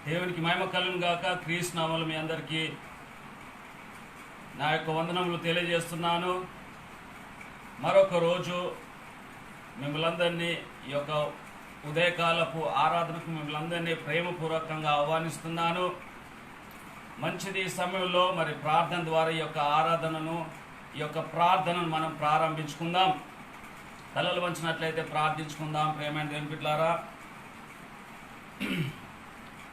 దేవునికి మహిమ కలుగును గాక. క్రీస్తు నామములో మీ అందరికీ నా యొక్క వందనములు తెలియజేస్తున్నాను. మరొక రోజు మిమ్మల్ందరినీ ఈ యొక్క ఉదయకాలపు ఆరాధనకు మిమ్మల్ందరినీ ప్రేమపూర్వకంగా ఆహ్వానిస్తున్నాను. మంచిది. ఈ సమయంలో మరి ప్రార్థన ద్వారా ఈ యొక్క ప్రార్థనను మనం ప్రారంభించుకుందాం. తలలు వంచినట్లయితే ప్రార్థించుకుందాం. ప్రేమైన దేవుని బిడ్డలారా,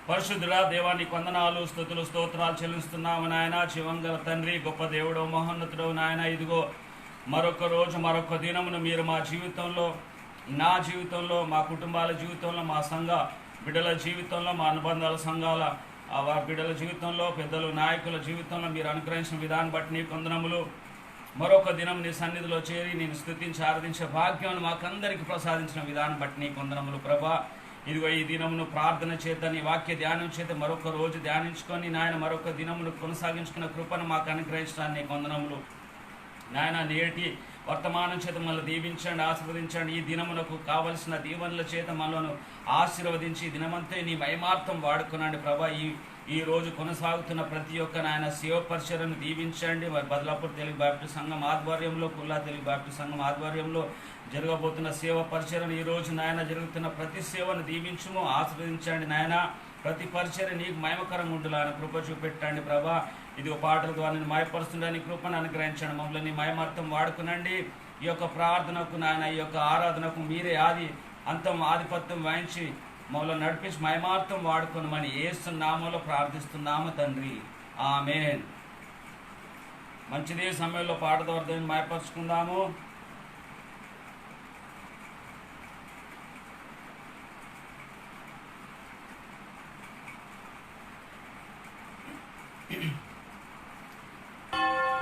పరిశుద్ధుడా దేవానికి వందనాలు, స్తుతులు, స్తోత్రాలు చెల్లిస్తున్నాము నాయన. జీవంగల తండ్రి, గొప్ప దేవుడు, మహోన్నతుడు నాయన. ఇదిగో మరొక రోజు, మరొక దినమును మీరు మా జీవితంలో, నా జీవితంలో, మా కుటుంబాల జీవితంలో, మా సంఘ బిడ్డల జీవితంలో, మా అనుబంధాల సంఘాల వారి బిడ్డల జీవితంలో, పెద్దలు నాయకుల జీవితంలో మీరు అనుగ్రహించిన విధానం బట్టి నీ వందనములు. మరొక దినం నీ సన్నిధిలో చేరి నేను స్తుతించి ఆరాధించే భాగ్యాన్ని మాకందరికీ ప్రసాదించిన విధానం బట్టి నీ వందనములు ప్రభా. ఇదిగో ఈ దినమును ప్రార్థన చేత, నీ వాక్య ధ్యానం చేత మరొక రోజు ధ్యానించుకొని నాయన మరొక దినమును కొనసాగించుకున్న కృపను మాకు అనుగ్రహించడానికి నీకు వందనములు నాయన. నేటి వర్తమానం చేత మనల్ని దీవించండి, ఆశీర్వదించండి. ఈ దినమునకు కావలసిన దీవెనల చేత మనలను ఆశీర్వదించి దినమంతే నీ మహిమార్థం వాడుకున్నాండి ప్రభా. ఈ రోజు కొనసాగుతున్న ప్రతి ఒక్క నాయన సేవ పరిచర్యను దీవించండి. మరి బదలాపూర్ తెలుగు బాప్టిస్ట్ సంఘం ఆధ్వర్యంలో, కుల్లా తెలుగు బాప్టిస్ట్ సంఘం ఆధ్వర్యంలో జరగబోతున్న సేవ పరిచర్యను ఈ రోజు నాయన జరుగుతున్న ప్రతి సేవను దీవించుము, ఆశీర్వదించండి నాయన. ప్రతి పరిచర్య నీకు మహిమకరంగా ఉండాలని కృప చూపెట్టండి ప్రభా. ఇది పాటల ద్వారా నేను మయపరుస్తుండని కృపను అనుగ్రహించండి. మమ్మల్ని మహిమార్థం వాడుకునండి. ఈ యొక్క ప్రార్థనకు నాయన, ఈ యొక్క ఆరాధనకు మీరే ఆది అంతం ఆధిపత్యం వహించి మమ్మల్ని నడిపించి మహిమార్థం వాడుకునమని యేసు నామములో ప్రార్థిస్తున్నాము తండ్రి, ఆమేన్. మంచిదే. సమయంలో పాట ద్వారా దేవుని మయపరుచుకుందాము.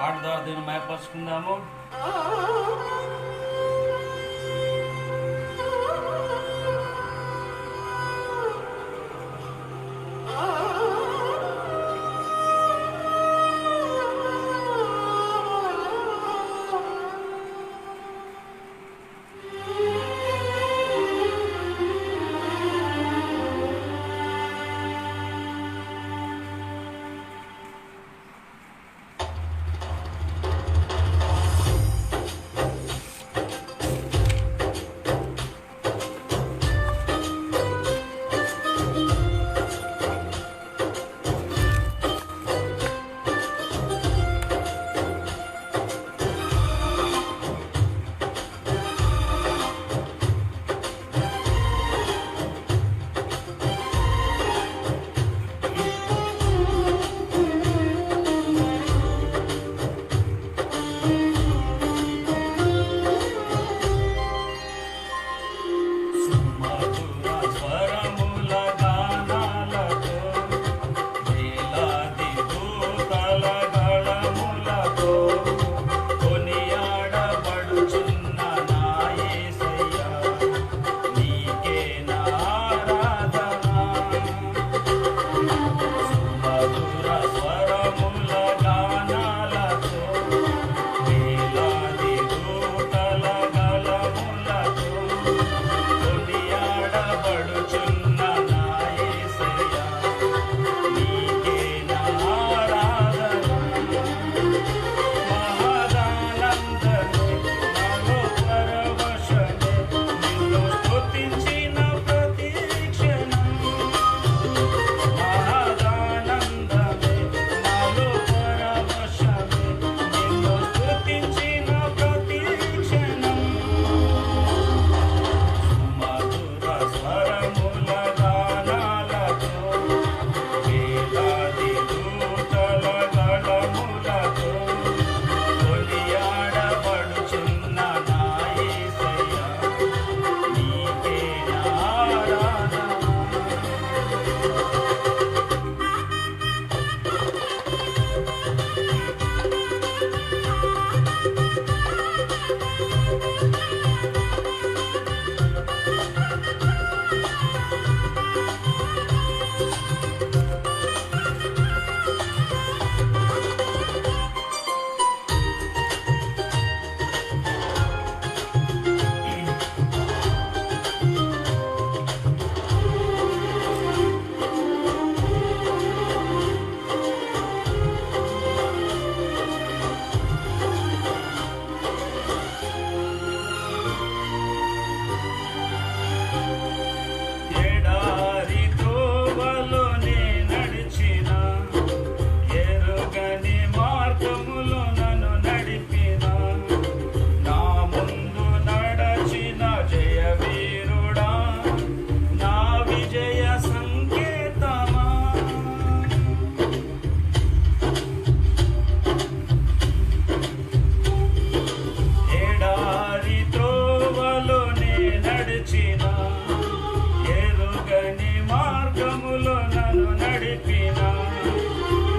పాట ద్వారా దేవుని మయపరుచుకుందాము. చేర్చిన, ఎరుగని మార్గములో నన్ను నడిపిన,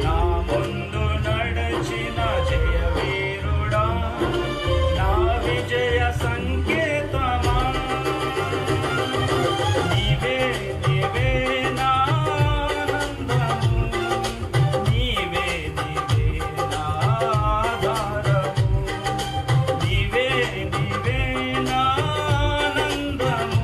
నా ముందు నడచిన జయవీరుడా, నా విజయ సంకేతమా. నీవే నీవే నా ఆనందము, నీవే నీవే నా ఆధారము, నీవే నీవే నా ఆనందము,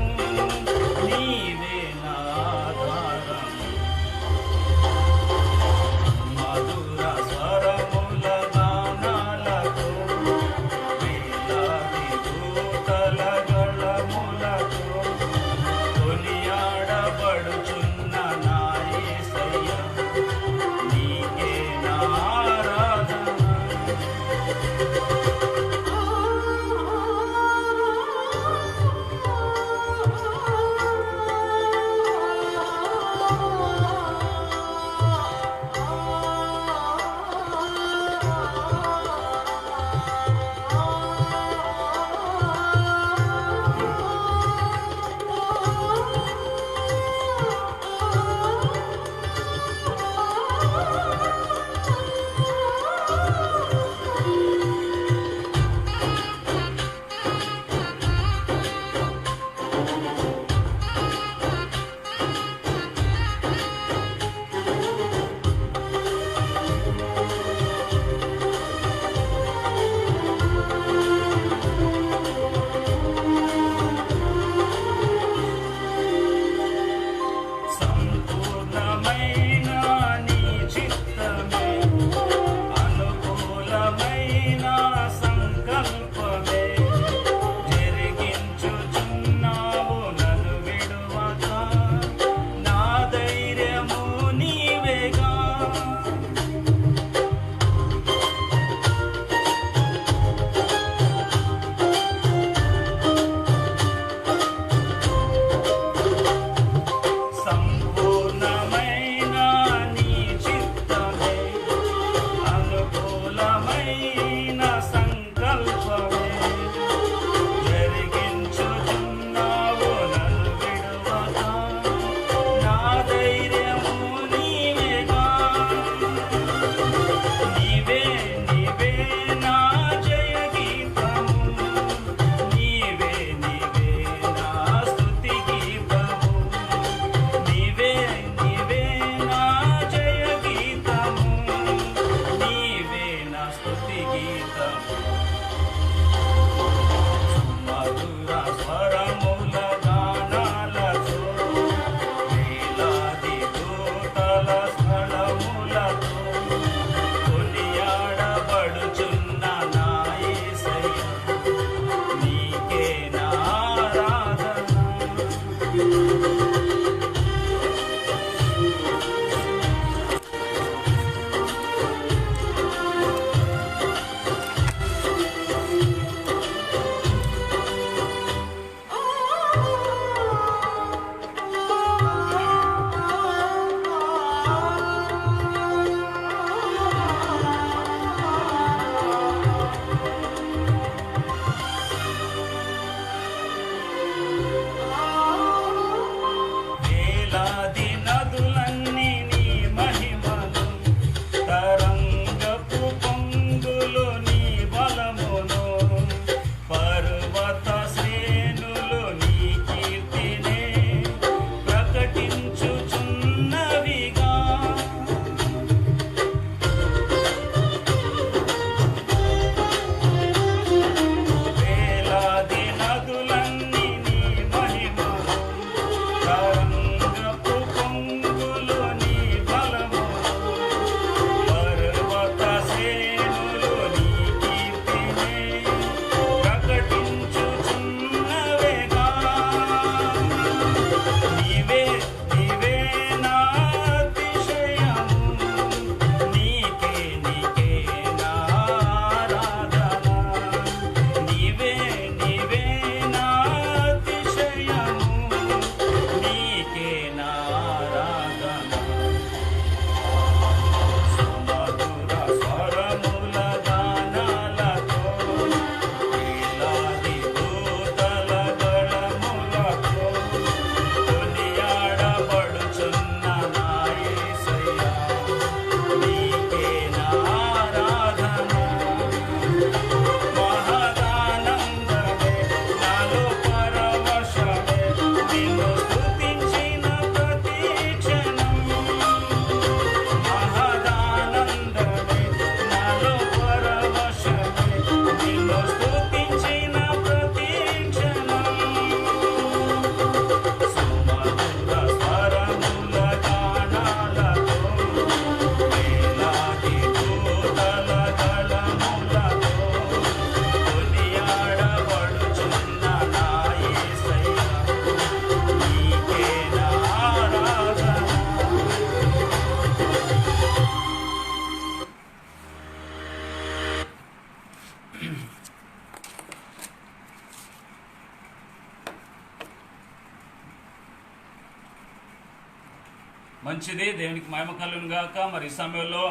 మంచిది, దేవునికి మహిమ కలుగును గాక. మరి ఈ సమయంలో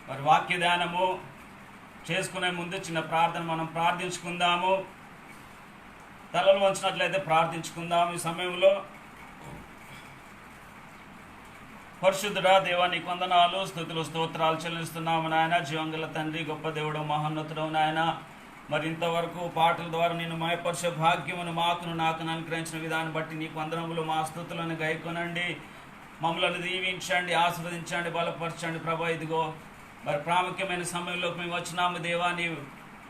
మరి వాక్య ధ్యానము చేసుకునే ముందు చిన్న ప్రార్థన మనం ప్రార్థించుకుందాము. తలలు వంచినట్లయితే ప్రార్థించుకుందాము. ఈ సమయంలో పరిశుద్ధుడా దేవా, నీకు వందనాలు, స్తుతులు స్తోత్రాలు చెల్లిస్తున్నాము నాయన. జీవంగల తండ్రి, గొప్ప దేవుడు, మహోన్నతుడు నాయన. మరి ఇంతవరకు పాటల ద్వారా నేను మయపరిచే భాగ్యమును నాకు అనుగ్రహించిన విధానం బట్టి నీకు వందనములు. మా స్తుతులను గైకొనండి, మమ్మల్ని దీవించండి, ఆశీర్వదించండి, బలపరచండి ప్రభా. ఇదిగో మరి ప్రాముఖ్యమైన సమయంలోకి మేము వచ్చినాము దేవా. నీ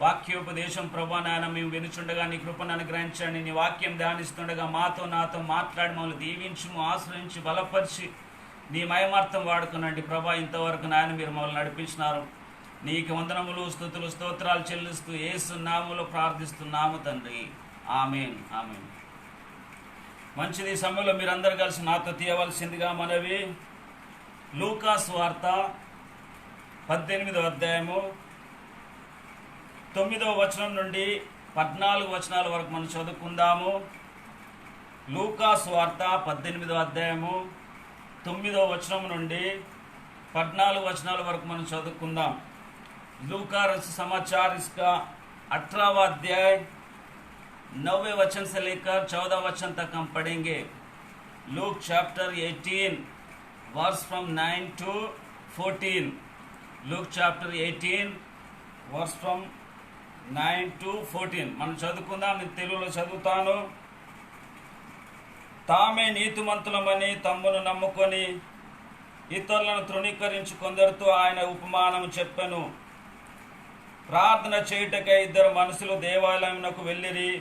వాక్యోపదేశం ప్రభా నాయన మేము వినుచుండగా నీ కృపను అనుగ్రహించండి. నీ వాక్యం ధ్యానిస్తుండగా నాతో మాట్లాడి మమ్మల్ని దీవించుము, ఆశ్రయించి, బలపరిచి నీ మయమార్థం వాడుకునండి ప్రభా. ఇంతవరకు నాయన మీరు మమ్మల్ని నడిపించినారు. నీకు వందనములు, స్తుతులు స్తోత్రాలు చెల్లిస్తూ యేసు నామములో ప్రార్థిస్తున్నాము తండ్రి. ఆమేన్, ఆమేన్. మంచిది. ఈ సమయంలో మీరందరూ కలిసి నాతో తీయవలసిందిగా మనవి. లూకా సువార్త 18వ అధ్యాయము 9వ వచనం నుండి 14 వచనాల వరకు మనం చదువుకుందాము. లూకా సువార్త 18వ అధ్యాయము 9వ వచనం నుండి 14 వచనాల వరకు మనం చదువుకుందాం. लूका रचित समाचार इसका 18वां अध्याय 9वें वचन से लेकर 14 वचन तक हम पढ़ेंगे. Luke chapter 18 verse from 9 to 14. Luke chapter 18 verse from 9 to 14 మనం చదువుకుందాం. నేను తెలుగులో చదువుతాను. తామే నీతిమంతులమని తమ్మును నమ్ముకొని ఇతరులను తృణీకరించి కొందరితో ఆయన ఉపమానం చెప్పెను. ప్రార్థన చేయుటకై 2 మనుషులు దేవాలయమునకు వెళ్ళిరి.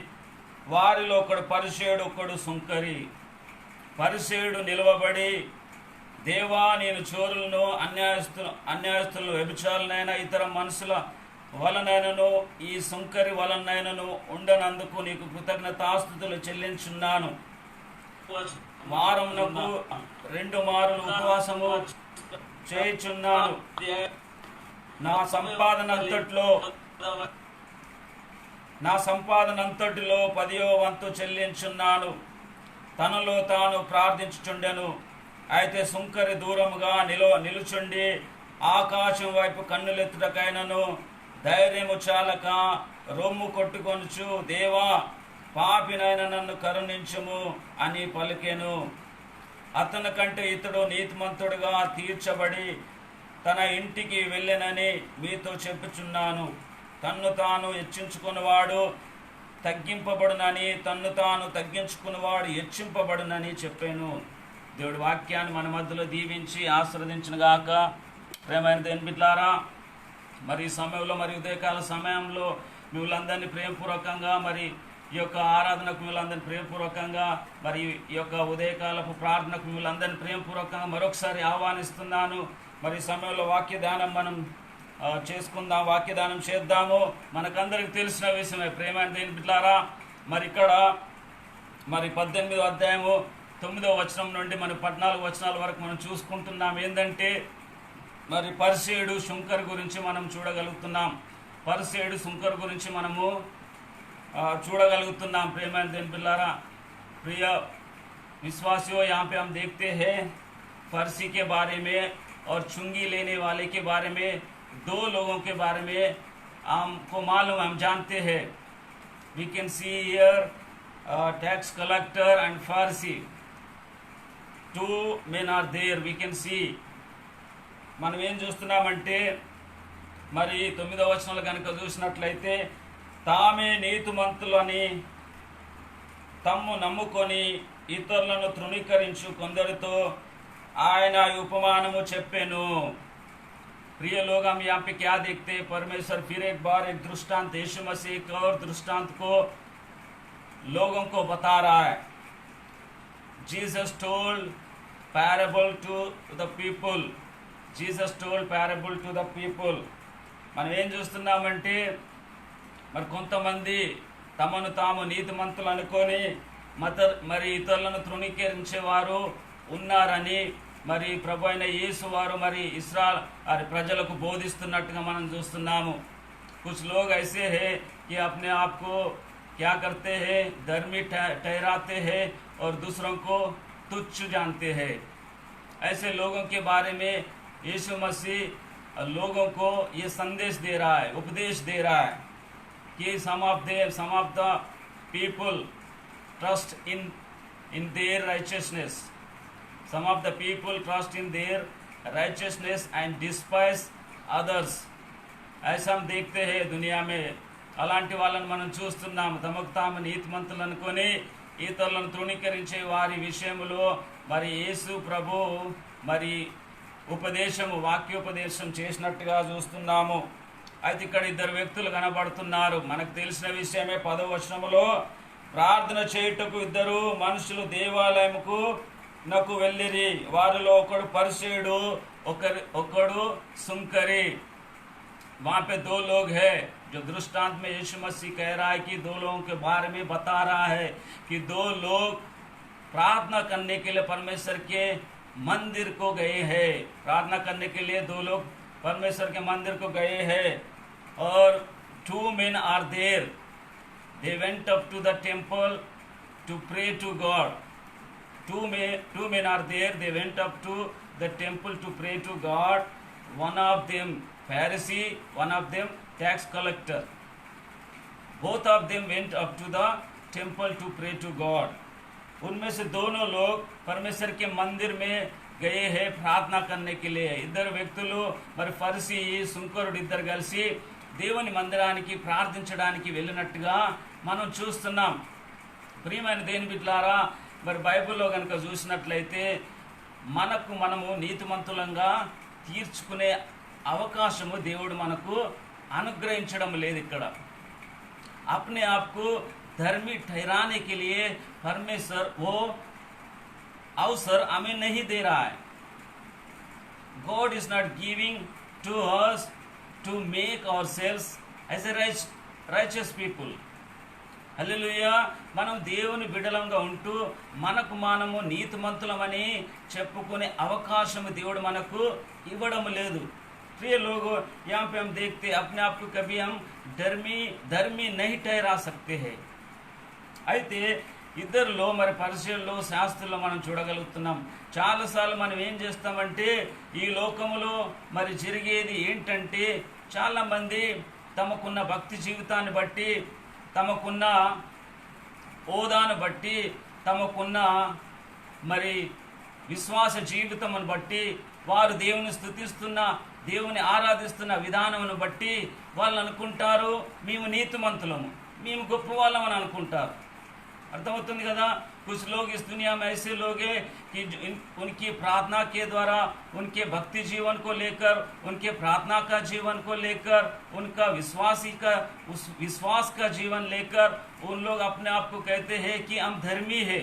వారిలో ఒకడు పరిసేయుడు, ఒకడు సుంకరి. పరిసేయుడు నిలవబడి, దేవా, నేను చోరులను, అన్యాయస్తులను, వ్యభిచారులనైనా ఇతర మనుషుల వలనైనను ఈ సుంకరి వలనైనను ఉండనందుకు నీకు కృతజ్ఞతాస్తుతులు చెల్లించున్నాను. వారమునకు 2 మారులు ఉపవాసము చేయుచున్నాను. నా సంపాదనంతటిలో 10వ వంతు చెల్లించున్నాను. తనలో తాను ప్రార్థించుచుండెను. అయితే సుంకరి దూరముగా నిలుచుండి ఆకాశం వైపు కన్నులెత్తుటకైనను ధైర్యము చాలక రొమ్ము కొట్టుకొనుచు, దేవా, పాపినైన నన్ను కరుణించుము అని పలికెను. అతని కంటే ఇతడు నీతిమంతుడుగా తీర్చబడి తన ఇంటికి వెళ్ళెనని మీతో చెప్పుచున్నాను. తన్ను తాను హెచ్చించుకున్నవాడు తగ్గింపబడునని, తన్ను తాను తగ్గించుకున్నవాడు హెచ్చింపబడునని చెప్పాను. దేవుడి వాక్యాన్ని మన మధ్యలో దీవించి ఆశీర్వదించునుగాక. ప్రేమైన దేవుని బిడ్డలారా, మరి ఈ సమయంలో, మరి ఉదయకాల సమయంలో మిమ్మల్ందరినీ ప్రేమపూర్వకంగా, మరి ఈ యొక్క ఆరాధనకు మిమ్మల్ందరినీ ప్రేమపూర్వకంగా, మరి ఈ యొక్క ఉదయకాలపు ప్రార్థనకు మిమ్మల్ందరినీ ప్రేమపూర్వకంగా మరొకసారి ఆహ్వానిస్తున్నాను. మరి ఈ సమయంలో వాక్యదానం మనం చేసుకుందాం, వాక్యదానం చేద్దాము. మనకందరికి తెలిసిన విషయమే ప్రేమైన దేవుని బిడ్డలారా. మరి ఇక్కడ మరి 18వ అధ్యాయము 9వ వచనం నుండి మరి 14 వచనాల వరకు మనం చూసుకుంటున్నాం. ఏంటంటే మరి పరిసేయుడు, శుంకర్ గురించి మనం చూడగలుగుతున్నాం. పరిసేయుడు, శుంకర్ గురించి మనము చూడగలుగుతున్నాం. ప్రేమైన దేవుని బిడ్డలారా, प्रिय विश्वासियों, यहाँ पे हम देखते हैं फर्सी के बारे में और चुंगी लेने वाले के बारे में, 2 लोगों के बारे में हमको मालूम, हम जानते हैं. We can see here tax collector and Pharisee. 2 men are there. We can see. మనం ఏం చూస్తున్నామంటే మరి 9వ వచనంలో కనుక చూసినట్లయితే, తామే నీతిమంతులని తమ్ము నమ్ముకొని ఇతరులను తృణీకరించు కొందరితో ఆయన ఉపమానము చెప్పెను. प्रिय लोग, हम यहाँ पे क्या देखते हैं? परमेश्वर फिर एक बार एक दृष्टांत, यीशु मसीह एक और दृष्टांत को लोगों को बता रहा है. Jesus told parable to the people. Jesus told parable to the people. మనం ఏం చూస్తున్నామంటే మరి కొంతమంది తమను తాము నీతిమంతులు అనుకొని మరి ఇతరులను తృణీకరించేవారు ఉన్నారని మరి ప్రభు అయిన యేసు వారు మరి ఇశ్రాయేలు ప్రజలకు బోధిస్తున్నట్టుగా మనం చూస్తున్నాము. कुछ लोग ऐसे हैं कि अपने आप को क्या करते हैं, धर्मी ठहराते हैं और दूसरों को तुच्छ जानते हैं। ऐसे लोगों के बारे में यीशु मसीह लोगों को ये संदेश दे रहा है, उपदेश दे रहा है कि some of the people trust in their righteousness. Some of the people trust in their righteousness and despise others. ऐसा हम देखते हैं दुनिया में, అలాంటి వాళ్ళని మనం చూస్తున్నాము. తమకు తాము నీతిమంతులు అనుకొని ఇతరులను తృణీకరించే వారి విషయంలో మరి యేసు ప్రభు మరి ఉపదేశము, వాక్యోపదేశం చేసినట్టుగా చూస్తున్నాము. అయితే ఇక్కడ ఇద్దరు వ్యక్తులు కనబడుతున్నారు. మనకు తెలిసిన విషయమే 10వ వచనములో, ప్రార్థన చేయుటకు ఇద్దరు మనుషులు దేవాలయముకు నకు వెళ్ళిరి, వారిలో ఒకడు పరిసేయుడు, ఒకడు సుంకరి. वहाँ पे 2 लोग हैं जो दृष्टांत में यीशु मसीह कह रहा है कि 2 लोगों के बारे में बता रहा है कि 2 लोग प्रार्थना करने के लिए परमेश्वर के मंदिर को गए हैं। प्रार्थना करने के लिए 2 लोग परमेश्वर के मंदिर को गए हैं और 2 men are there. They went up to the temple to pray to God. 2 men are there. They went up to the temple to pray to God. One of them Pharisee, one of them tax collector. Both of them went up to the temple to pray to God. उनमें से दोनों लोग परमेश्वर के मंदिर में गए हैं प्रार्थना करने के लिए. ఇద్దరు వ్యక్తులు మరి ఫరిసీ సుంకరుడు ఇద్దరు కలిసి దేవుని మందిరానికి ప్రార్థించడానికి వెళ్ళినట్టుగా మనం చూస్తున్నాం. ప్రియమైన దేవుని బిడ్డలారా, మరి బైబిల్లో కనుక చూసినట్లయితే మనము నీతిమంతులంగా తీర్చుకునే అవకాశము దేవుడు మనకు అనుగ్రహించడం లేదు. ఇక్కడ अपने आप को धर्मी ठहराने के लिए परमेश्वर वो अवसर हमें नहीं दे रहा है. God is not giving to us to make ourselves as a righteous people. హల్లెలూయా. మనం దేవుని బిడ్డలంగా ఉంటూ మనకు మనము నీతిమంతులమని చెప్పుకునే అవకాశం దేవుడు మనకు ఇవ్వడం లేదు. प्रिय लोगों, यहाँ पे हम देखते अपने आप को कभी हम धर्मी नहीं ठहरा सकते हैं. అయితే ఇద్దరిలో మరి పరిశీలనలో శాస్త్రంలో మనం చూడగలుగుతున్నాం. చాలాసార్లు మనం ఏం చేస్తామంటే ఈ లోకములో మరి జరిగేది ఏంటంటే చాలామంది తమకున్న భక్తి జీవితాన్ని బట్టి, తమకున్న హోదాను బట్టి, తమకున్న మరి విశ్వాస జీవితమును బట్టి, వారు దేవుని స్తుతిస్తున్న, దేవుని ఆరాధిస్తున్న విధానమును బట్టి వాళ్ళు అనుకుంటారు మేము నీతిమంతులము, మేము గొప్ప వాళ్ళమని అనుకుంటారు. అర్థమవుతుంది కదా. कुछ लोग इस दुनिया में ऐसे लोग हैं कि उनकी प्रार्थना के द्वारा, उनके भक्ति जीवन को लेकर, उनके प्रार्थना का जीवन को लेकर, उनका उस विश्वास का जीवन लेकर उन लोग अपने आप को कहते हैं कि हम धर्मी है,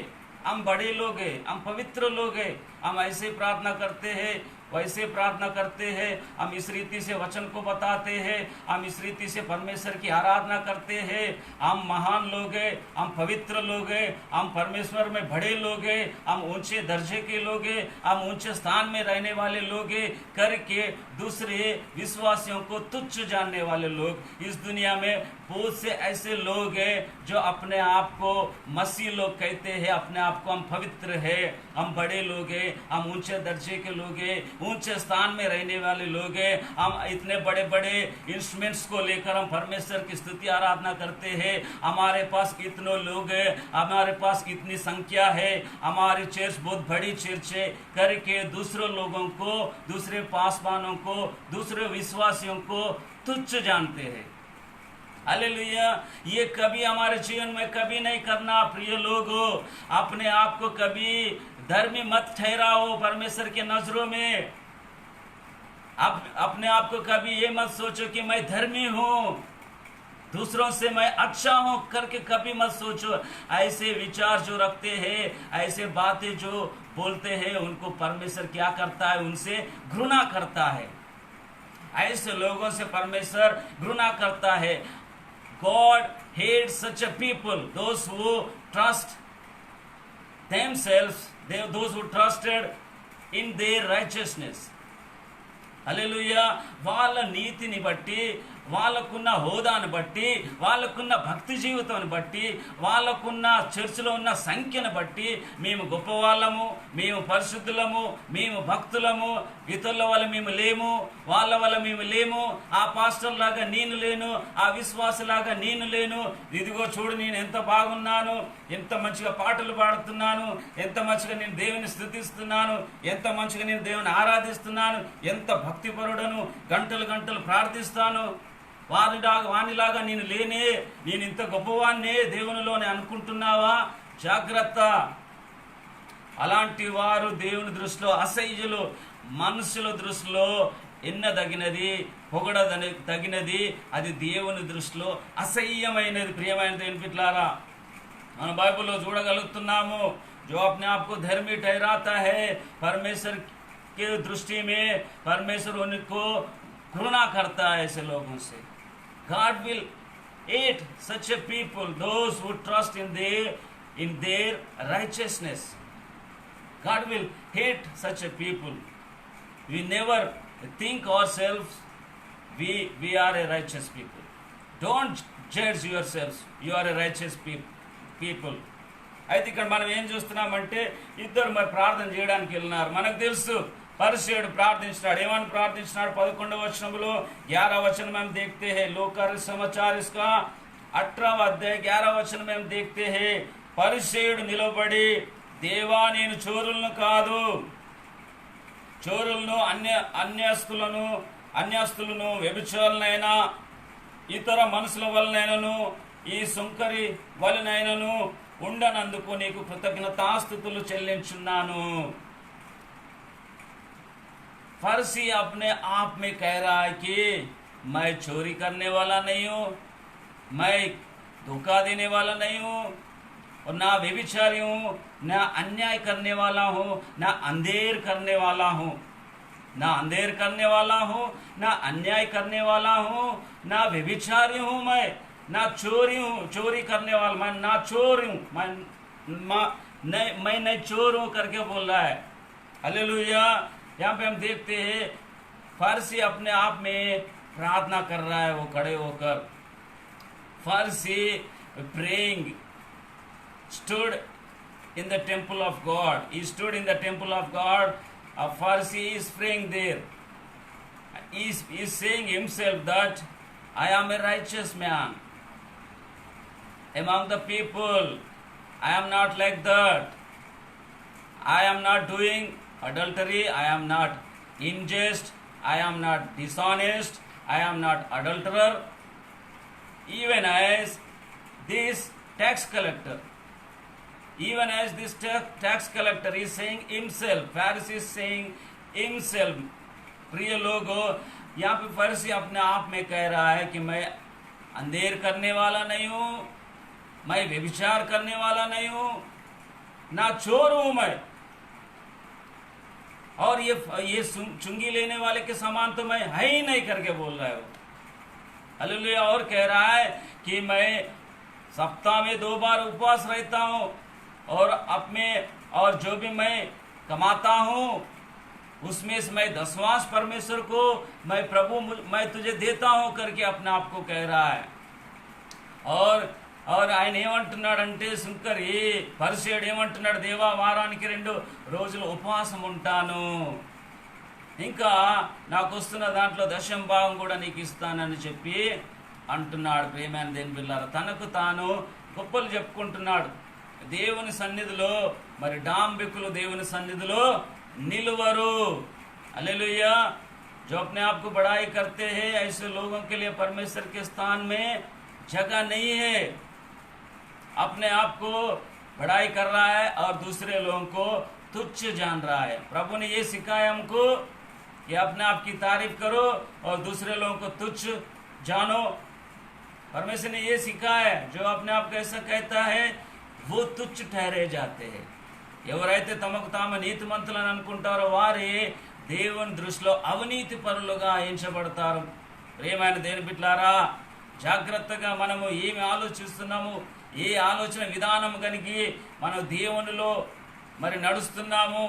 हम बड़े लोग हैं, हम पवित्र लोग हैं, हम ऐसे प्रार्थना करते हैं, वैसे प्रार्थना करते हैं, हम इस रीति से वचन को बताते हैं, हम इस रीति से परमेश्वर की आराधना करते हैं, हम महान लोग हैं, हम पवित्र लोग हैं, हम परमेश्वर में बड़े लोग हैं, हम ऊंचे दर्जे के लोग हैं, हम ऊंचे स्थान में रहने वाले लोग हैं करके दूसरे विश्वासियों को तुच्छ जानने वाले लोग इस दुनिया में बहुत से ऐसे लोग हैं जो अपने आप को मसीह लोग कहते हैं, अपने आप को हम पवित्र है, हम बड़े लोग हैं, हम ऊंचे दर्जे के लोग हैं, ऊंचे स्थान में रहने वाले लोग हैं, हम इतने बड़े बड़े इंस्ट्रूमेंट्स को लेकर हम परमेश्वर की स्तुति आराधना करते हैं, हमारे पास इतने लोग हैं, हमारे पास इतनी संख्या है, हमारी चर्च बहुत बड़ी चर्च है करके दूसरे लोगों को, दूसरे पासवानों को, दूसरे विश्वासियों को तुच्छ जानते हैं. हालेलुया. ये कभी हमारे जीवन में कभी नहीं करना. प्रिय लोगों, अपने आप को कभी धर्मी मत ठहराओ परमेश्वर के नजरों में. अपने आप को कभी ये मत सोचो कि मैं धर्मी हूँ, दूसरों से मैं अच्छा हूँ करके कभी मत सोचो. ऐसे विचार जो रखते हैं, ऐसे बातें जो बोलते हैं, उनको परमेश्वर क्या करता है, उनसे घृणा करता है. ऐसे लोगों से परमेश्वर घृणा करता है. God hates such a people, those who trust themselves, those who trusted in their righteousness. హల్లెలూయా. వాళ్ళ నీతిని బట్టి, వాళ్ళకున్న హోదాను బట్టి, వాళ్ళకున్న భక్తి జీవితాన్ని బట్టి, వాళ్ళకున్న చర్చిలో ఉన్న సంఖ్యను బట్టి మేము గొప్పవాళ్ళము, మేము పరిశుద్ధులము, మేము భక్తులము, ఇతరుల వల్ల మేము లేము, వాళ్ళ వల్ల మేము లేము, ఆ పాస్టర్ లాగా నేను లేను, ఆ విశ్వాసలాగా నేను లేను, ఇదిగో చూడు నేను ఎంత బాగున్నాను, ఎంత మంచిగా పాటలు పాడుతున్నాను, ఎంత మంచిగా నేను దేవుని స్తుతిస్తున్నాను, ఎంత మంచిగా నేను దేవుని ఆరాధిస్తున్నాను, ఎంత భక్తిపరుడను, గంటలు గంటలు ప్రార్థిస్తాను, వానిలాగా నేను లేనే, నేను ఇంత గొప్పవాన్నే దేవునిలోనే అనుకుంటున్నావా? జాగ్రత్త. అలాంటి వారు దేవుని దృష్టిలో అసహ్యులు, మనుషుల దృష్టిలో ఎన్నదగినది, పొగడదగినది, అది దేవుని దృష్టిలో అసహ్యమైనది. ప్రియమైన దేవుని బిడ్డలారా, మన బైబిల్లో చూడగలుగుతున్నాము, जो अपने आप को धर्मी ठहराता है, परमेश्वर के दृष्टि में परमेश्वर उनको घृणा करता है ऐसे लोगों से. God will hate such a people, those who trust in their righteousness. God will hate such a people. We never think ourselves we are a righteous people. Don't judge yourselves. You are a righteous people. అయితే ఇక్కడ మనం ఏం చూస్తున్నామంటే, ఇద్దరు మరి ప్రార్థన చేయడానికి వెళ్ళినారు. మనకు తెలుసు పరిసేయుడు ప్రార్థించినాడు. ఏమని ప్రార్థించినాడు? 11వ వచనంలో 11వ वचन में हम देखते हैं, लोकर समाचार इसका 18వ अध्याय 11వ वचन में हम देखते हैं, పరిసేయుడు నిలబడి, దేవా నేను చోరులను కాదు, చోరులను, అన్యస్తులను, వ్యభిచారులనైనా ఇతర మనుషుల వలనైనను ఈ సుంకరి వలనైనను ఉండనందుకు నీకు కృతజ్ఞతాస్తుతులు చెల్లించున్నాను. फर्सी अपने आप में कह रहा है कि मैं चोरी करने वाला नहीं हूँ, मैं धोखा देने वाला नहीं हूँ, और ना व्यभिचारी हूँ, ना अन्याय करने वाला हूँ, ना अंधेर करने वाला हूँ, ना अंधेर करने वाला हूँ, ना अन्याय करने वाला हूँ, ना व्यभिचारी हूँ, मैं ना चोरी हूँ, चोरी करने वाला, मैं ना चोर हूँ, मैं नहीं चोर हूँ करके बोल रहा है. हालेलुया. यहाँ पे हम देखते हैं फर्सी अपने आप में प्रार्थना कर रहा है, वो खड़े होकर. फर्सी praying stood in the temple of God. He stood in the temple of God. A Pharisee is praying there. He is saying himself that I am a righteous man among the people. I am not like that. I am not doing adultery, I am not unjust, I am not dishonest, I am not adulterer, even as this tax collector. Even as this tax collector is saying himself, Pharisee is saying himself. प्रिय लोगों, यहाँ पे फरीसी अपने आप में कह रहा है कि मैं अंधेर करने वाला नहीं हूँ, मैं व्यभिचार करने वाला नहीं हूँ, ना चोर हूँ मैं, और ये चुंगी लेने वाले के समान तो मैं है ही नहीं करके बोल रहा है वो. हालेलुया. और कह रहा है कि मैं सप्ताह में 2 बार उपवास रहता हूँ, और जो भी मैं कमाता हूँ उसमें से मैं 10वां परमेश्वर को, मैं प्रभु मैं तुझे देता हूँ करके अपने आप को कह रहा है. और ఆయన ఏమంటున్నాడంటే, సుంకరి పరిసేయుడు ఏమంటున్నాడు, దేవా వారానికి 2 రోజులు ఉపవాసం ఉంటాను, ఇంకా నాకు వస్తున్న దాంట్లో 10వ భాగం కూడా నీకు ఇస్తానని చెప్పి అంటున్నాడు. ప్రియమైన దేవుని బిడ్డలారా, తనకు తాను గొప్పలు చెప్పుకుంటున్నాడు. దేవుని సన్నిధిలో మరి డాంబికులు దేవుని సన్నిధిలో నిలువరు. హల్లెలూయా. जो अपने आप को बड़ाई करते हैं, ऐसे लोगों के लिए परमेश्वर के स्थान में जगह नहीं है. अपने आप को बड़ाई कर रहा है और दूसरे लोगों को तुच्छ जान रहा है. प्रभु ने ये सिखाया हमको कि अपने आप की तारीफ करो और दूसरे लोगों को तुच्छ जानो. परमेश्वर ने ये सिखाया है, जो अपने आप को ऐसा कहता है वो तुच्छ ठहरे जाते हैं. ఎవరైతే తమకు తాము నీతిమంతులని అనుకుంటారో వారే దేవుని దృష్టిలో అవినీతి పరులుగా ఎంచబడతారు. ప్రియమైన దేవుని బిడ్డలారా, జాగ్రత్తగా మనము ఏమి ఆలోచిస్తున్నాము, ఏ ఆలోచన విధానం కలిగి మనం దేవునిలో మరి నడుస్తున్నాము,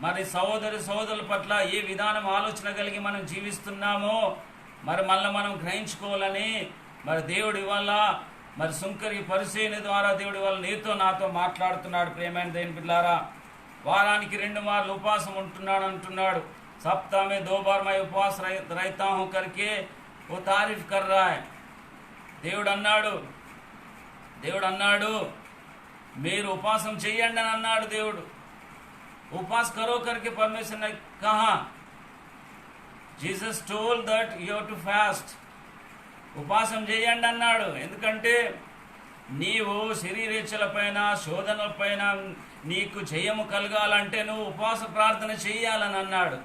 మరి సహోదరుల పట్ల ఏ విధానం ఆలోచన కలిగి మనం జీవిస్తున్నామో మరి మళ్ళీ మనం గ్రహించుకోవాలని మరి దేవుడు ఇవాళ మరి సుంకరి పరిచయం ద్వారా దేవుడు ఇవాళ నీతో నాతో మాట్లాడుతున్నాడు. ప్రేమైన దేవుని బిడ్డలారా, వారానికి 2 మార్లు ఉపవాసం ఉంటున్నాడు అంటున్నాడు. सप्ताह में 2 बार मैं उपवास रहता हूँ करके वो तारीफ कर रहा है. దేవుడు అన్నాడు మీరు ఉపవాసం చెయ్యండి అని అన్నాడు దేవుడు. उपवास करो करके परमेश्वर ने कहा. Jesus told that you have to fast. ఉపవాసం చేయండి అన్నాడు. ఎందుకంటే నీవు శరీరేచ్ఛల పైన శోధనల పైన నీకు జయము కలగాలంటే నువ్వు ఉపవాస ప్రార్థన చేయాలని అన్నాడు.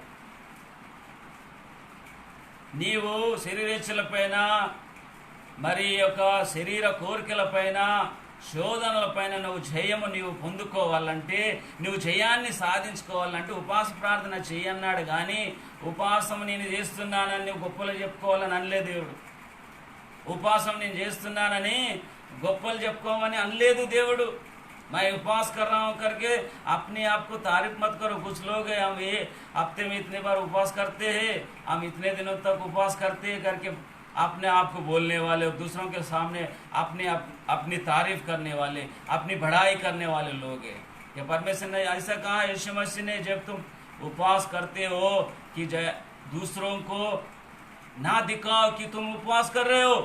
నీవు శరీరేచ్ఛల పైన మరి యొక్క శరీర కోరికల పైన శోధనల పైన నువ్వు జయము నీవు పొందుకోవాలంటే, నువ్వు జయాన్ని సాధించుకోవాలంటే ఉపవాస ప్రార్థన చేయన్నాడు. కానీ ఉపవాసం నేను చేస్తున్నానని నువ్వు గొప్పలు చెప్పుకోవాలని అనలేదు దేవుడు. ఉపవాసం నేను చేస్తున్నానని గొప్పలు చెప్పుకోమని అనలేదు దేవుడు. मैं उपवास कर रहा हूँ करके अपने आप को तारीफ मत करो. कुछ लोग हैं हम ये हफ्ते में इतने बार उपवास करते हैं, हम इतने दिनों तक उपवास करते हैं करके अपने आप को बोलने वाले, दूसरों के सामने अपनी तारीफ करने वाले, अपनी बढ़ाई करने वाले लोग हैं. ये परमेश्वर ने ऐसा कहा, यीशु मसीह ने, जब तुम उपवास करते हो कि दूसरों को ना दिखाओ कि तुम उपवास कर रहे हो,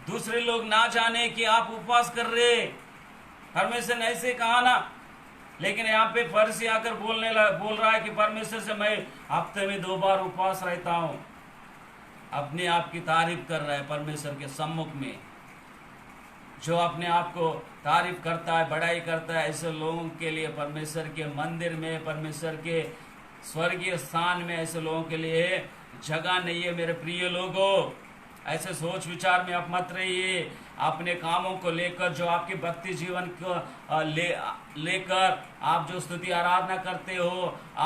दूसरे लोग ना जाने कि आप उपवास कर रहे. परमेश्वर ने ऐसे कहा ना. लेकिन यहाँ पे फरीसी आकर बोल रहा है कि परमेश्वर से मैं हफ्ते में 2 बार उपवास रहता हूँ. अपने आप की तारीफ कर रहा है परमेश्वर के सम्मुख में. जो अपने आप को तारीफ करता है, बढ़ाई करता है, ऐसे लोगों के लिए परमेश्वर के मंदिर में, परमेश्वर के स्वर्गीय स्थान में ऐसे लोगों के लिए जगह नहीं है. मेरे प्रिय लोगों, ऐसे सोच विचार में आप मत रहिए. अपने कामों को लेकर, जो आपके भक्ति जीवन को लेकर आप जो स्तुति आराधना करते हो,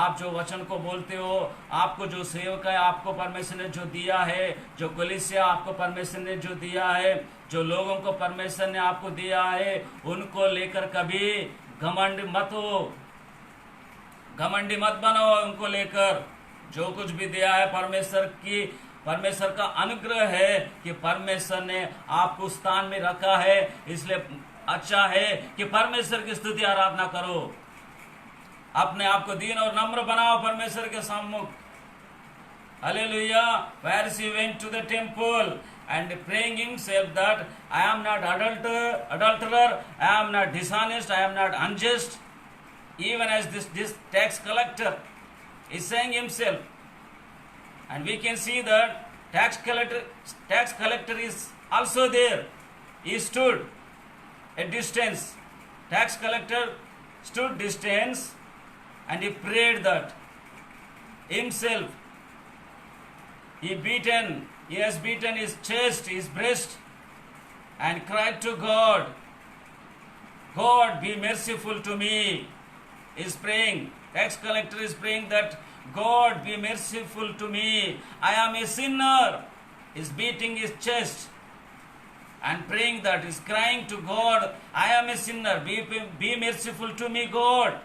आप जो वचन को बोलते हो, आपको जो सेवक है आपको परमेश्वर ने जो दिया है, जो कलीसिया आपको परमेश्वर ने जो दिया है, जो लोगों को परमेश्वर ने आपको दिया है, उनको लेकर कभी घमंड मत बनो. उनको लेकर जो कुछ भी दिया है परमेश्वर का अनुग्रह है कि परमेश्वर ने आपको स्थान में रखा है. इसलिए अच्छा है कि परमेश्वर की स्तुति आराधना करो. अपने आप को दीन और नम्र बनाओ परमेश्वर के सम्मुख. Hallelujah. Pharisee went to the temple and praying himself that I am not adulterer, I am not dishonest, I am not unjust, even as this tax collector is saying himself. And we can see that tax collector is also there. He stood at distance. Tax collector stood distance and he prayed that himself. He has beaten his chest, his breast, and cried to God, God, be merciful to me. He is praying. Tax collector is praying that God, be merciful to me. I am a sinner. Is beating his chest and praying that, is crying to God, I am a sinner. Be merciful to me, God.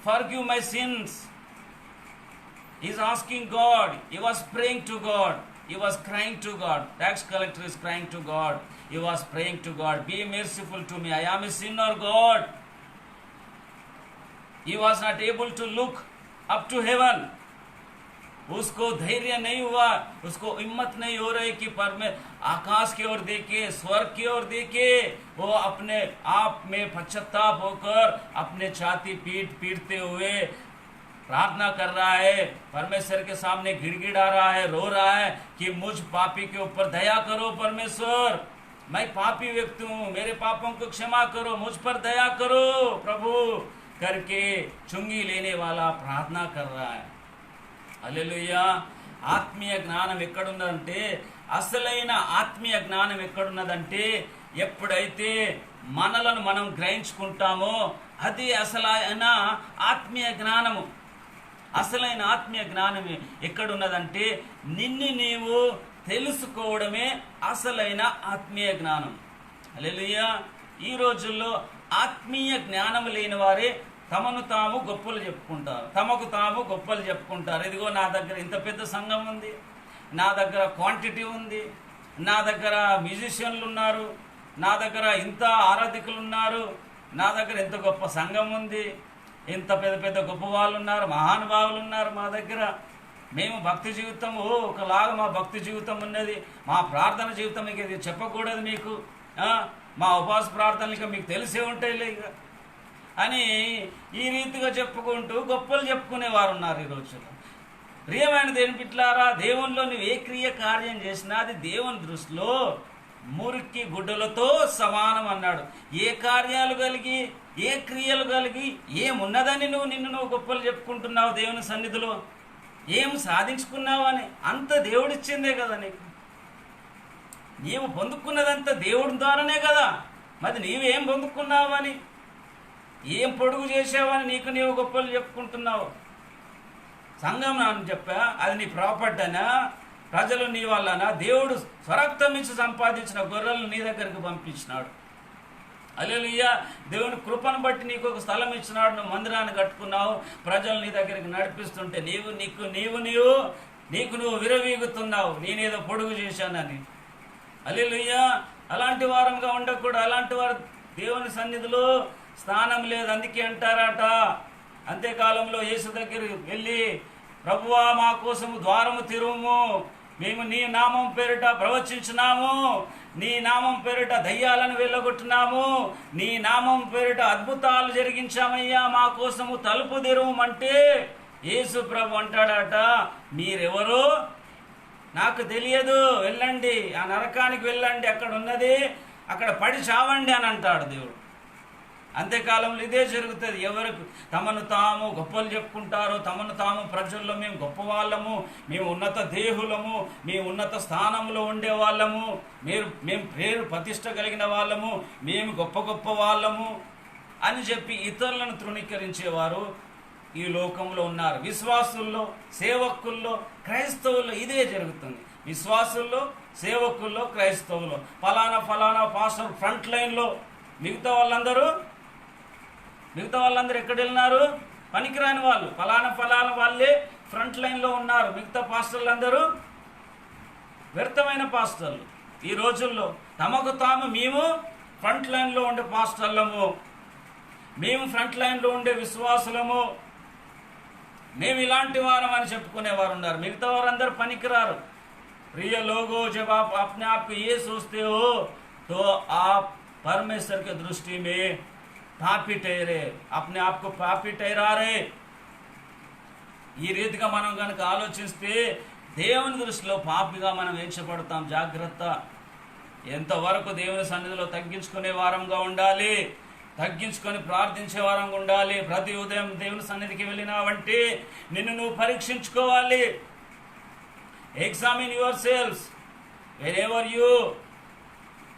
Forgive my sins. He is asking God. He was praying to God. He was crying to God. Tax collector is crying to God. He was praying to God. Be merciful to me. I am a sinner, God. He was not able to look up to heaven. उसको धैर्य नहीं हुआ, उसको हिम्मत नहीं हो रही कि आकाश की ओर देखे, स्वर्ग की ओर देखे. वो अपने आप में पश्चाताप होकर अपने छाती पीटते हुए प्रार्थना कर रहा है. परमेश्वर के सामने गिड़गिड़ा रहा है, रो रहा है कि मुझ पापी के ऊपर दया करो परमेश्वर. मैं पापी व्यक्ति हूँ, मेरे पापों को क्षमा करो, मुझ पर दया करो प्रभु करके चुंगी लेने वाला प्रार्थना कर रहा है. హల్లెలూయా. ఆత్మీయ జ్ఞానం ఎక్కడున్నదంటే, అసలైన ఆత్మీయ జ్ఞానం ఎక్కడున్నదంటే, ఎప్పుడైతే మనలను మనం గ్రహించుకుంటామో అది అసలైన ఆత్మీయ జ్ఞానము. అసలైన ఆత్మీయ జ్ఞానం ఎక్కడున్నదంటే, నిన్ను నీవు తెలుసుకోవడమే అసలైన ఆత్మీయ జ్ఞానం. హల్లెలూయా. ఈ రోజుల్లో ఆత్మీయ జ్ఞానం లేని వారే తమకు తాము గొప్పలు చెప్పుకుంటారు. ఇదిగో నా దగ్గర ఇంత పెద్ద సంఘం ఉంది, నా దగ్గర క్వాంటిటీ ఉంది, నా దగ్గర మ్యూజిషియన్లు ఉన్నారు, నా దగ్గర ఇంత ఆరాధికులు ఉన్నారు, నా దగ్గర ఇంత గొప్ప సంఘం ఉంది, ఇంత పెద్ద పెద్ద గొప్ప వాళ్ళు ఉన్నారు, మహానుభావులు ఉన్నారు మా దగ్గర, మేము భక్తి జీవితం ఒకలాగా మా భక్తి జీవితం ఉన్నది, మా ప్రార్థన జీవితం మీకు ఇది చెప్పకూడదు మీకు, మా ఉపవాస ప్రార్థనలు మీకు తెలిసే ఉంటాయిలే ఇక అని ఈ రీతిగా చెప్పుకుంటూ గొప్పలు చెప్పుకునేవారు ఉన్నారు ఈ రోజుల్లో. ప్రియమైన దేవుని బిడ్డలారా, దేవునిలో నువ్వు ఏ క్రియ కార్యం చేసినా అది దేవుని దృష్టిలో మురికి గుడ్డలతో సమానం అన్నాడు. ఏ కార్యాలు కలిగి ఏ క్రియలు కలిగి ఏమున్నదని నిన్ను గొప్పలు చెప్పుకుంటున్నావు దేవుని సన్నిధిలో, ఏం సాధించుకున్నావు అని, అంత దేవుడిచ్చిందే కదా నీకు, నీవు పొందుకున్నదంతా దేవుడి ద్వారానే కదా, మరి నీవేం పొందుకున్నావని, ఏం పొడుగు చేసావని నీవు గొప్పలు చెప్పుకుంటున్నావు. సంఘం అని చెప్పా, అది నీ ప్రాపర్టీనా, ప్రజలు నీ వల్లనా, దేవుడు స్వరక్తం ఇచ్చి సంపాదించిన గొర్రెలను నీ దగ్గరికి పంపించినాడు. హల్లెలూయా. దేవుని కృపను బట్టి నీకు ఒక స్థలం ఇచ్చినాడు, నువ్వు మందిరాన్ని కట్టుకున్నావు, ప్రజలు నీ దగ్గరికి నడిపిస్తుంటే నువ్వు విరవీగుతున్నావు, నేనేదో పొడుగు చేశానని. హల్లెలూయా. అలాంటి వారంగా ఉండకూడదు. అలాంటి వారు దేవుని సన్నిధిలో స్థానం లేదు. అందుకే అంటారట, అంత్యకాలంలో యేసు దగ్గరికి వెళ్ళి, ప్రభువా మా కోసము ద్వారము తెరువుము, మేము నీ నామం పేరిట ప్రవచించినాము, నీ నామం పేరిట దయ్యాలను వెళ్ళగొట్టినాము, నీ నామం పేరిట అద్భుతాలు జరిగించామయ్యా, మా కోసము తలుపు తెరువమంటే యేసు ప్రభు అంటాడట, మీరెవరో నాకు తెలియదు, వెళ్ళండి ఆ నరకానికి వెళ్ళండి, అక్కడ ఉన్నది అక్కడ పడి చావండి అని అంటాడు దేవుడు. అంత్యకాలంలో ఇదే జరుగుతుంది. ఎవరికి తమను తాము గొప్పలు చెప్పుకుంటారో, తమను తాము ప్రజల్లో మేము గొప్పవాళ్ళము, మేము ఉన్నత దేహులము, మేము ఉన్నత స్థానంలో ఉండే వాళ్ళము, మేము పేరు ప్రతిష్ట కలిగిన వాళ్ళము, మేము గొప్ప వాళ్ళము అని చెప్పి ఇతరులను తృణీకరించేవారు ఈ లోకంలో ఉన్నారు. విశ్వాసుల్లో, సేవకుల్లో, క్రైస్తవుల్లో ఇదే జరుగుతుంది. విశ్వాసుల్లో, సేవకుల్లో, క్రైస్తవుల్లో ఫలానా పాస్టర్ ఫ్రంట్ లైన్లో, మిగతా వాళ్ళందరూ ఎక్కడ వెళ్ళినారు? పనికిరాని వాళ్ళు. ఫలానా వాళ్ళే ఫ్రంట్ లైన్లో ఉన్నారు. మిగతా పాస్టర్లు అందరూ వ్యర్థమైన పాస్టర్లు. ఈ రోజుల్లో తమకు తాము మేము ఫ్రంట్ లైన్లో ఉండే పాస్టర్లము, మేము ఫ్రంట్ లైన్లో ఉండే విశ్వాసులము, మేము ఇలాంటి వారం అని చెప్పుకునేవారు ఉన్నారు. మిగతా వారందరూ పనికిరారు. प्रिय लोगों, जब आप अपने आप को ये सोचते हो तो आप परमेश्वर के दृष्टि में పాపి ठहरे, अपने आप को పాపి ठहरा रहे. ఈ రీతిగా మనం కనుక ఆలోచిస్తే దేవుని దృష్టిలో పాపిగా మనం ఎంచబడతాం. జాగ్రత్త. ఎంతవరకు దేవుని సన్నిధిలో తగ్గించుకునే వారంగా ఉండాలి, తగ్గించుకొని ప్రార్థించే వారంగా ఉండాలి. ప్రతి ఉదయం దేవుని సన్నిధికి వెళ్ళినావంటే నిన్ను నువ్వు పరీక్షించుకోవాలి. Examine yourselves whenever you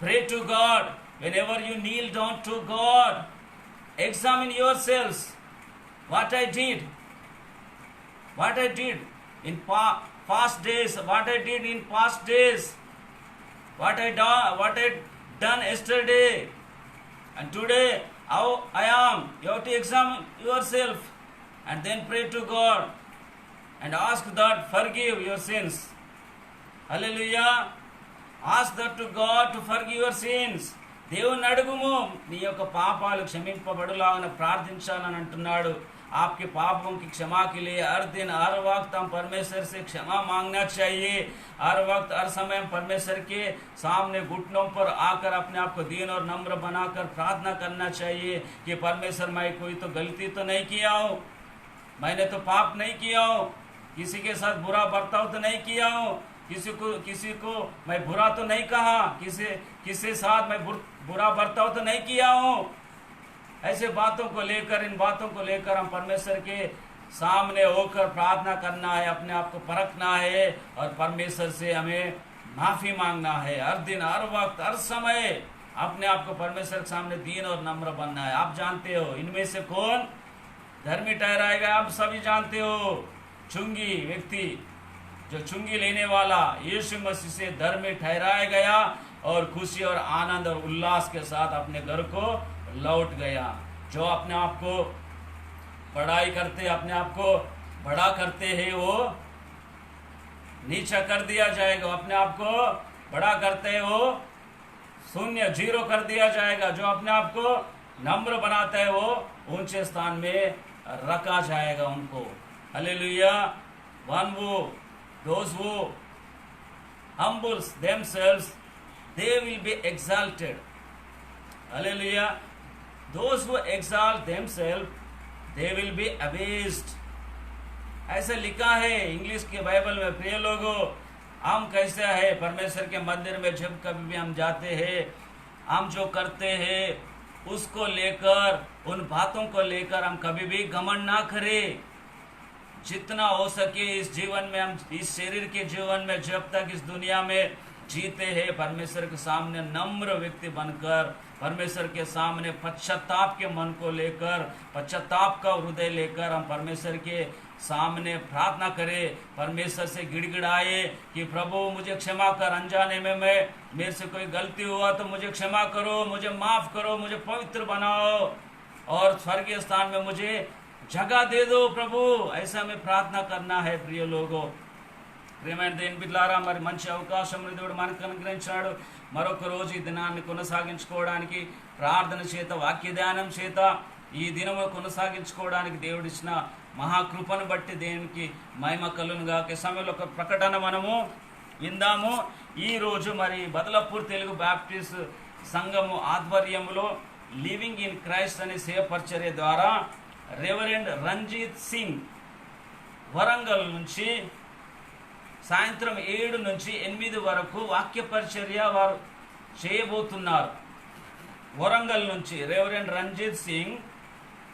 pray to God, whenever you kneel down to God. Examine yourselves. What I did in past days, what I did in past days, what I done yesterday, and today how I am. You have to examine yourself and then pray to God and ask that forgive your sins. Hallelujah. Ask that to God to forgive your sins. దేవుని అడుగుము, నీ యొక్క పాపాలు క్షమింపబడులాగా ప్రార్థించాలని అంటున్నాడు. आपके पापों की क्षमा के लिए हर दिन हर वक्त हम परमेश्वर से क्षमा मांगना चाहिए. हर वक्त हर समय परमेश्वर के सामने घुटनों पर आकर अपने आप को दीन और नम्र बनाकर प्रार्थना करना चाहिए कि परमेश्वर, मैं कोई तो गलती तो नहीं किया हूँ, मैंने तो पाप नहीं किया हूँ, किसी के साथ बुरा बर्ताव तो नहीं किया हूँ, किसी को मैं बुरा तो नहीं कहा, किसी साथ मैं बुरा बर्ताव तो नहीं किया हूँ. ऐसे बातों को लेकर, इन बातों को लेकर हम परमेश्वर के सामने होकर प्रार्थना करना है, अपने आप को परखना है और परमेश्वर से हमें माफ़ी मांगना है. हर दिन, हर वक्त, हर समय अपने आप को परमेश्वर के सामने दीन और नम्र बनना है. आप जानते हो इनमें से कौन धर्मी ठहराएगा? आप सभी जानते हो. चुंगी व्यक्ति, जो चुंगी लेने वाला यीशु मसीह से धर्मी ठहराया गया और खुशी और आनंद और उल्लास के साथ अपने घर को लौट गया. जो अपने आप को पढ़ाई करते, अपने आप को बड़ा करते हैं, वो नीचा कर दिया जाएगा। अपने आप को बड़ा करते हो शून्य जीरो कर दिया जाएगा। जो अपने आप को नम्र बनाता है वो ऊंचे स्थान में रखा जाएगा उनको। Hallelujah. those who humbles themselves, they will be exalted. Hallelujah. Those who exalt themselves, they will be abased. ऐसा लिखा है इंग्लिश के बाइबल में। प्रिय लोगों, हम कैसे है परमेश्वर के मंदिर में जब कभी भी हम जाते हैं, हम जो करते हैं उसको लेकर, उन बातों को लेकर हम कभी भी घमंड ना करें। जितना हो सके इस जीवन में, हम इस शरीर के जीवन में जब तक इस दुनिया में जीते हैं, परमेश्वर के सामने नम्र व्यक्ति बनकर, परमेश्वर के सामने पश्चाताप के मन को लेकर, पश्चाताप का हृदय लेकर हम परमेश्वर के सामने प्रार्थना करें। परमेश्वर से गिड़गिड़ाए कि प्रभु मुझे क्षमा कर, अनजाने में मेरे से कोई गलती हुआ तो मुझे क्षमा करो, मुझे माफ करो, मुझे पवित्र बनाओ और स्वर्गीय स्थान में मुझे जगह दे दो प्रभु। ऐसा हमें प्रार्थना करना है प्रिय लोगों। ప్రియమైన దేవుని బిడ్డలారా, మరి మంచి అవకాశం దేవుడు మనకు అనుగ్రహించాడు। మరొక రోజు ఈ దినాన్ని కొనసాగించుకోవడానికి ప్రార్థన చేత, వాక్య ధ్యానం చేత ఈ దినము కొనసాగించుకోవడానికి దేవుడు ఇచ్చిన మహాకృపను బట్టి దేవునికి మహిమ కలుగునుగా। ఈ సమయంలో ఒక ప్రకటన మనము విందాము। ఈ రోజు మరి బదలాపూర్ తెలుగు బాప్టిస్ట్ సంఘము ఆధ్వర్యంలో లివింగ్ ఇన్ క్రైస్ట్ అనే సేవ పరిచర్య ద్వారా రెవరెండ్ రంజిత్ సింగ్ వరంగల్ నుంచి సాయంత్రం 7 నుంచి 8 వరకు వాక్య పరిచర్య వారు చేయబోతున్నారు। వరంగల్ నుంచి రెవరెండ్ రంజిత్ సింగ్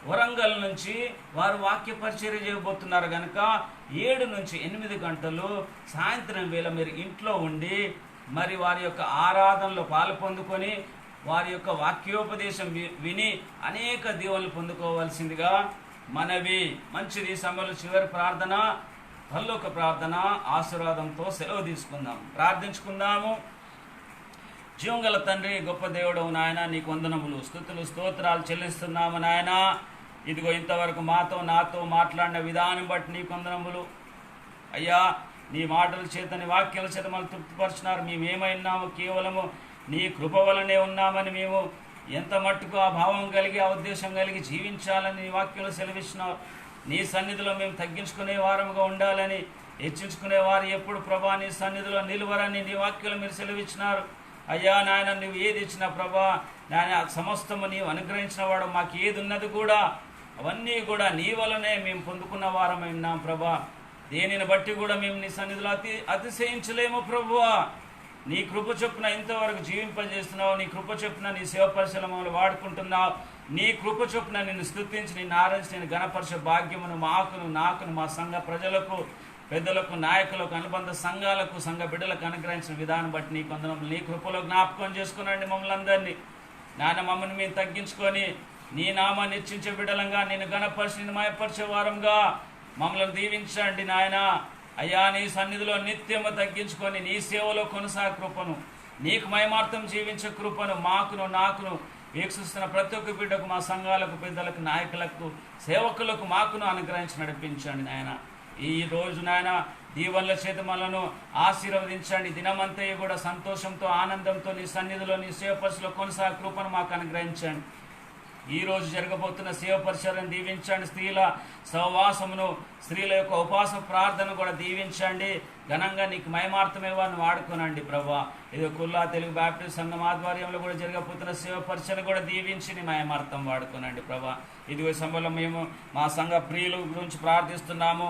వరంగల్ నుంచి వారు వాక్య పరిచర్య చేయబోతున్నారు కనుక 7 నుంచి 8 గంటలు సాయంత్రం వేళ మీరు ఇంట్లో ఉండి మరి వారి యొక్క ఆరాధనలో పాలు పొందుకొని వారి యొక్క వాక్యోపదేశం విని అనేక దీవెనలు పొందుకోవాల్సిందిగా మనవి। మంచిది। ఈ సమయంలో చివరి ప్రార్థన, పరలోక ప్రార్థన ఆశీర్వాదంతో సెలవు తీసుకుందాం, ప్రార్థించుకుందాము। జీవంగల తండ్రి, గొప్ప దేవుడవు నాయన, నీకు వందనములు, స్తుతులు, స్తోత్రాలు చెల్లిస్తున్నాము నాయన। ఇదిగో ఇంతవరకు మాతో నాతో మాట్లాడిన విధానం బట్టి నీకు వందనములు అయ్యా। నీ మాటల చేత, నీ వాక్యాల చేత మనం తృప్తిపరిచినారు। మేమేమైనాము కేవలము నీ కృప వలనే ఉన్నామని, మేము ఎంత మట్టుకు ఆ భావం కలిగి, ఆ ఉద్దేశం కలిగి జీవించాలని నీ వాక్యంలో సెలవిచ్చినావు। నీ సన్నిధిలో మేము తగ్గించుకునే వారముగా ఉండాలని, హెచ్చించుకునే వారు ఎప్పుడు ప్రభా నీ సన్నిధిలో నిలువరని నీ వాక్యంలో మీరు సెలవిచ్చినారు అయ్యా। నాయన నువ్వు ఏది ఇచ్చినా ప్రభా నాయన సమస్తము నీవు అనుగ్రహించిన వాడు, మాకు ఏది ఉన్నది కూడా అవన్నీ కూడా నీ వలనే మేము పొందుకున్న వారమై ఉన్నాం ప్రభా। దేనిని బట్టి కూడా మేము నీ సన్నిధిలో అతిశయించలేము ప్రభువా। నీ కృప చొప్పున ఇంతవరకు జీవింపజేస్తున్నావు, నీ కృప చొప్పున నీ సేవ పరిశీలనలు వాడుకుంటున్నావు, నీ కృప చొప్పున నిన్ను స్తుతించి, నిన్ను ఆరాధించి, నేను గణపరిచే భాగ్యమును మాకును, నాకును, మా సంఘ ప్రజలకు, పెద్దలకు, నాయకులకు, అనుబంధ సంఘాలకు, సంఘ బిడ్డలకు అనుగ్రహించిన విధానం బట్టి నీ కొందరు నీ కృపలో జ్ఞాపకం చేసుకునండి మమ్మల్ని అందరినీ నాయన। మమ్మల్ని మేము తగ్గించుకొని నీ నామాన్ని హెచ్చించే బిడ్డలంగా, నేను గణపరిచి, నిన్ను మాయపరిచే వారంగా మమ్మల్ని దీవించండి నాయన అయ్యా। నీ సన్నిధిలో నిత్యము తగ్గించుకొని నీ సేవలో కొనసాగే కృపను, నీకు మహిమార్థం జీవించే కృపను మాకును, నాకును, వీక్షిస్తున్న ప్రతి ఒక్క బిడ్డకు, మా సంఘాలకు, పెద్దలకు, నాయకులకు, సేవకులకు మాకును అనుగ్రహించి నడిపించండి నాయన। ఈ రోజు నాయన దీవెనల చేత మనను ఆశీర్వదించండి। దినమంతా కూడా సంతోషంతో, ఆనందంతో నీ సన్నిధిలో, నీ సేవ పరిచయలో కొనసాగే కృపను మాకు అనుగ్రహించండి। ఈ రోజు జరగబోతున్న సేవ పరిచర్యను దీవించండి। స్త్రీల సహవాసమును, స్త్రీల యొక్క ఉపవాస ప్రార్థన కూడా దీవించండి। ఘనంగా నీకు మహిమార్థమే వారిని వాడుకోనండి ప్రభా। ఇది కుల్లా తెలుగు బాప్టిస్ట్ సంఘం ఆధ్వర్యంలో కూడా జరగబోతున్న సేవ పరిచర్యను కూడా దీవించి నీ మహిమార్థం వాడుకోనండి ప్రభా। ఇది సమయంలో మేము మా సంఘ ప్రియుల గురించి ప్రార్థిస్తున్నాము।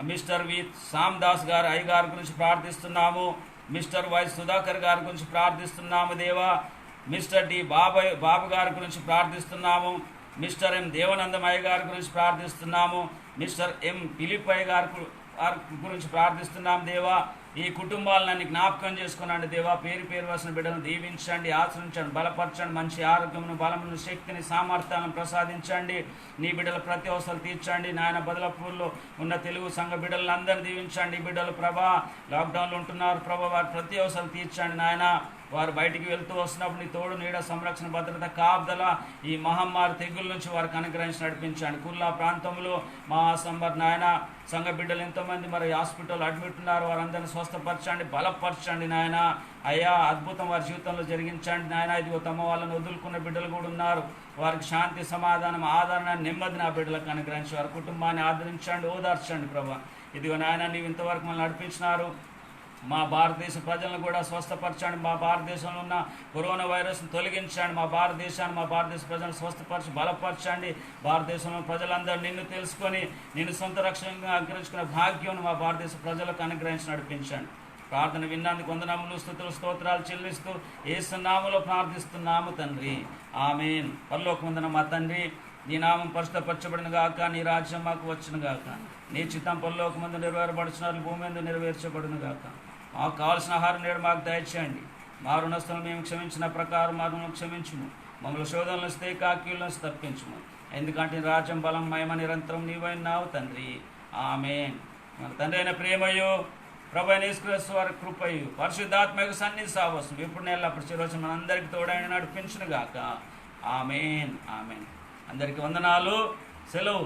మిస్టర్ వి సామ్దాస్ గారు అయ్యగారి గురించి ప్రార్థిస్తున్నాము। మిస్టర్ వై సుధాకర్ గారి గురించి ప్రార్థిస్తున్నాము దేవా। మిస్టర్ డి బాబు గారి గురించి ప్రార్థిస్తున్నాము। మిస్టర్ ఎం దేవనందమయ్య గారి గురించి ప్రార్థిస్తున్నాము। మిస్టర్ ఎం పిలిపయ్య గారి గురించి ప్రార్థిస్తున్నాం దేవా। ఈ కుటుంబాలను జ్ఞాపకం చేసుకున్నాండి దేవా। పేరు పేరు వసిన బిడ్డలను దీవించండి, ఆశ్రయించండి, బలపరచండి, మంచి ఆరోగ్యమును, బలమును, శక్తిని, సామర్థ్యాలను ప్రసాదించండి। నీ బిడ్డల ప్రతి అవసరాలు తీర్చండి నాయన। బదలాపూర్లో ఉన్న తెలుగు సంఘ బిడ్డలను అందరినీ దీవించండి। బిడ్డలు ప్రభా లాక్డౌన్లో ఉంటున్నారు ప్రభా, వారి ప్రతి అవసరాలు తీర్చండి నాయన। వారు బయటికి వెళ్తూ వస్తున్నప్పుడు నీ తోడు నీడ సంరక్షణ భద్రత కాపుదల ఈ మహమ్మారి తెగుల నుంచి వారికి అనుగ్రహించి నడిపించండి. కుల్లా ప్రాంతంలో మా సంబర్ నాయన సంఘ బిడ్డలు ఎంతోమంది మరి హాస్పిటల్ అడ్మిట్ ఉన్నారు, వారందరినీ స్వస్థపరచండి, బలపరచండి నాయన. అయ్యా అద్భుతం వారి జీవితంలో జరిగించండి నాయన. ఇదిగో తమ వాళ్ళని వదులుకున్న బిడ్డలు కూడా ఉన్నారు, వారికి శాంతి సమాధానం ఆదరణ నెమ్మది నా బిడ్డలకు అనుగ్రహించి వారి కుటుంబాన్ని ఆదరించండి, ఓదార్చండి ప్రభా. ఇదిగో నాయన నీవు ఇంతవరకు మనల్ని నడిపించినారు, మా భారతదేశ ప్రజలను కూడా స్వస్థపరచండి. మా భారతదేశంలో ఉన్న కరోనా వైరస్ను తొలగించండి. మా భారతదేశ ప్రజలను స్వస్థపరచి బలపరచండి. భారతదేశంలో ప్రజలందరూ నిన్ను తెలుసుకొని నిన్ను సొంత రక్షణగా అనుగ్రహించుకునే భాగ్యం మా భారతదేశ ప్రజలకు అనుగ్రహించి నడిపించండి. ప్రార్థన విన్నందుకు వందనములు స్తుతులు స్తోత్రాలు చెల్లిస్తూ యేసు నామములో ప్రార్థిస్తున్నాము తండ్రి, ఆమేన్. పరలోకమందున మా తండ్రి, నీ నామం పరిశుద్ధపరచబడిన గాక, నీ రాజ్యం మాకు వచ్చును గాక, నీ చిత్తం పరలోకమందు నెరవేరబడుచున్నారు, భూమి మీద నెరవేర్చబడును గాక. మాకు కావాల్సిన ఆహారం నేడు మాకు దయచేయండి, మా రుణస్తులను మేము క్షమించిన ప్రకారం మా రుణం క్షమించుము, మమ్మల్ని శోధనలు వస్తే కాకీల నుంచి తప్పించుము, ఎందుకంటే రాజ్యం బలం మహిమ నిరంతరం నీవైనావు తండ్రి, ఆమేన్. మన తండ్రి అయిన ప్రేమయు ప్రభు అయిన యేసుక్రీస్తు వారి కృపయు పరిశుద్ధాత్మకు సన్నిధి సావసం ఇప్పుడు నెలప్పుడు చిరవచనం మనందరికీ తోడైన నడిపించును గాక, ఆమేన్ ఆమేన్. అందరికీ వందనాలు, సెలవు.